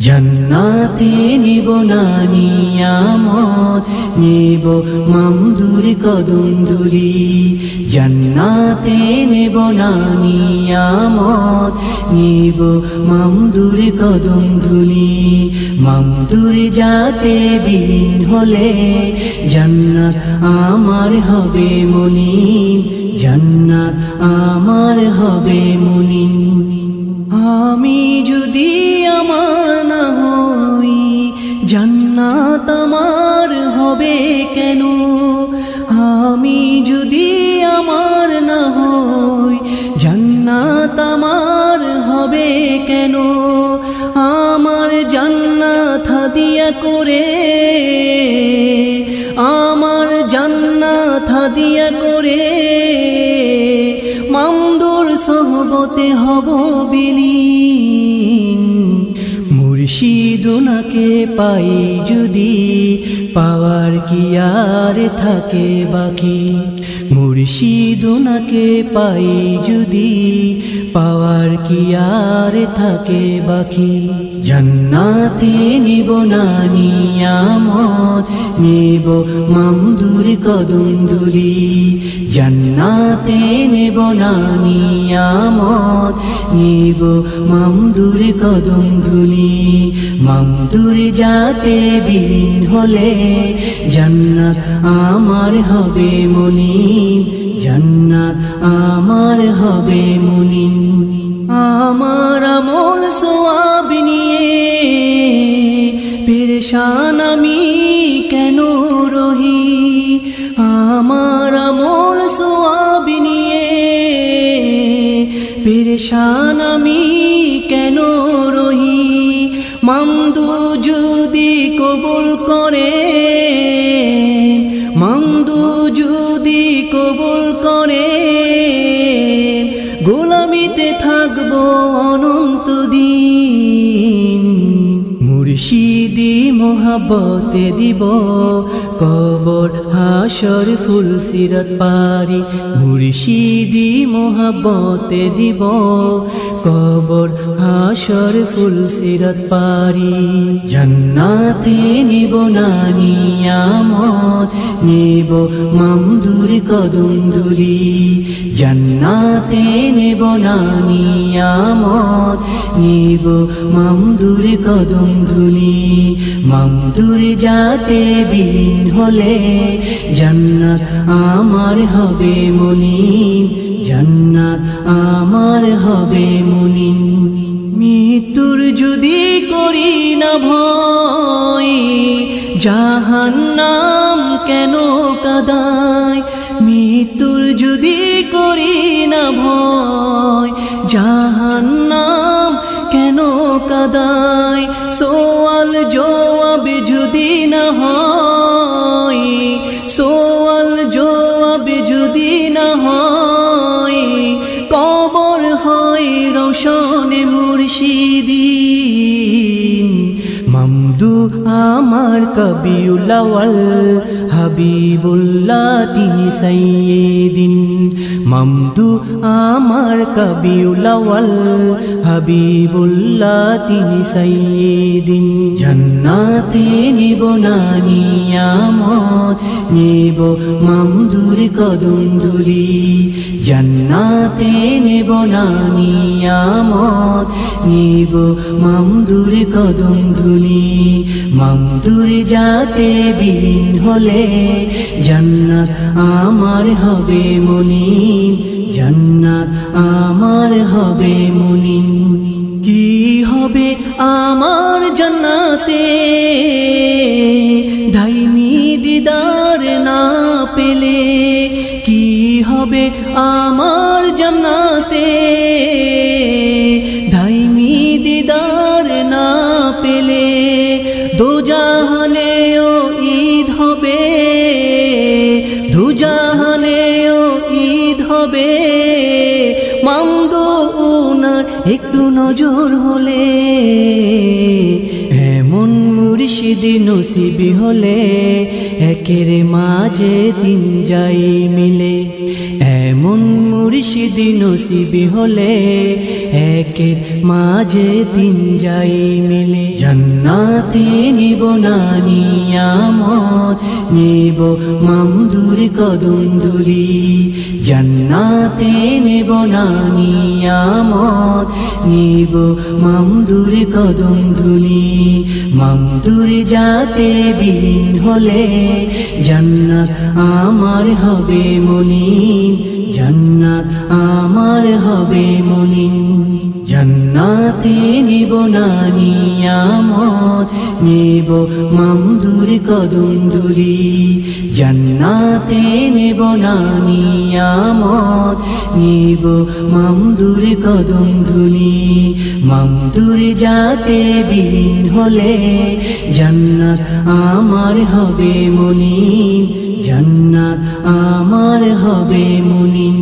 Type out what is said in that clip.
জান্নাতে নিব না নিয়ামত, নিব মামদুর কদম ধুলি। জান্নাতে নিব না নিয়ামত, নিব মামদুর কদম ধুলি। মামদুর যাতে বিলীন হলে জান্নাত আমার হবে মুনিম, জান্নাত আমার হবে মুনিম। আমি যদি আমার না হই জান্নাত আমার হবে কেন? আমি যদি আমার না হই জান্নাত আমার হবে কেন? আমার জান্নাত হাদিয়া করে, আমার জান্নাত হাদিয়া করে মামদুর সোহবতে হব বিলীন। মুর্শিদ ওনাকে পাই যদি পাওয়ার কি আর থাকে বাকি? মুর্শিদ ওনাকে পাই যদি পাওয়ার কি আর থাকে বাকি? জান্নাতে নিব না নিয়ামত, নিব মামদুর কদম ধুলি। জান্নাতে নিব না নিয়ামত, নিব মামদুর কদম ধুলি। মামদুর যাতে বিলীন হলে জান্নাত আমার হবে মুনিম, জান্নাত আমার হবে মুনিম। আমার আমল সওয়াব নিয়ে পেরেশান আমি কেন রহি? আমার আমল সওয়াব নিয়ে পেরেশান আমি কেন রহি? মামদু যদি কবুল করে, মামদু যদি কবুল করে গোলামিতে থাকবো অনন্ত দিন। মুর্শিদি মোহাব্বতে দিব কবর হাসর ফুল সিরাত পারি। মুর্শিদি মোহাব্বতে দিব কবর হাসর ফুল সিরাত পারি। জান্নাতে নিব না নিয়ামত, নিব মামদুর কদম ধুলি। জান্নাতে নিব না নিয়ামত, নিব মামদুর কদম ধুলি। মামদুর যাতে বিলীন হলে জান্নাত আমার হবে মুনিম, জান্নাত আমার হবে মুনিম। মৃত্যুর যদি করি না ভয় জাহান্নাম কেন কাদায়? মৃত্যুর যদি করি না ভয় জাহান্নাম কেন কাদায়? সওয়াল জবাব যদি না হয়, সওয়াল জবাব যদি না হয় কবর হয় রোশনে মুর্শিদিন। মামদু আমার কবিউল আউয়াল, হাবিবুল্লাহ তিনি সাইয়্যিদিন। মামদু আমার কবিউল আউয়াল, হাবিবুল্লাহ তিনি সাইয়্যিদিন। জান্নাতে নিব না নিয়ামত, নিব মামদুর কদম ধুলি। জান্নাতে নিব না নিয়ামত, নিব মামদুর কদম ধুলি। মামদুর যাতে বিলীন হলে জান্নাত আমার হবে মুনিম, জান্নাত আমার হবে মুনিম। কি হবে আমার জান্নাতে দাইমি দিদার না পেলে? কি হবে আমার জান্নাতে দাইমি দিদার না পেলে? দুজাহানেও ঈদ হবে, দুজাহানেও ঈদ হবে মামদু উনার একটু নজর হলে। এমন মুর্শিদ মুর্শিদ নসিব হলে একের মাঝে তিন যাই মিলে এমন মুর্শিদ নসিব হলে একের মাঝে তিন যাই মিলে জান্নাতে নিব না নিয়ামত নেব মামদুর কদম ধুলি জান্নাতে নেব না নিয়ামত নেব মামদুর কদম ধুলি মামদুর যাতে বিলীন হলে জান্নাত আমার হবে মলিন জান্নাত আমার হবে মলিন জান্নাতে নিব না নিয়ামত নেব মামদুর কদম ধুলি জান্নাতে নেব না নিয়ামত নেব মামদুর কদম ধুলি মামদুর যাতে বিলীন হলে জান্নাত আমার হবে মলিন জান্নাত আমার হবে মলিন।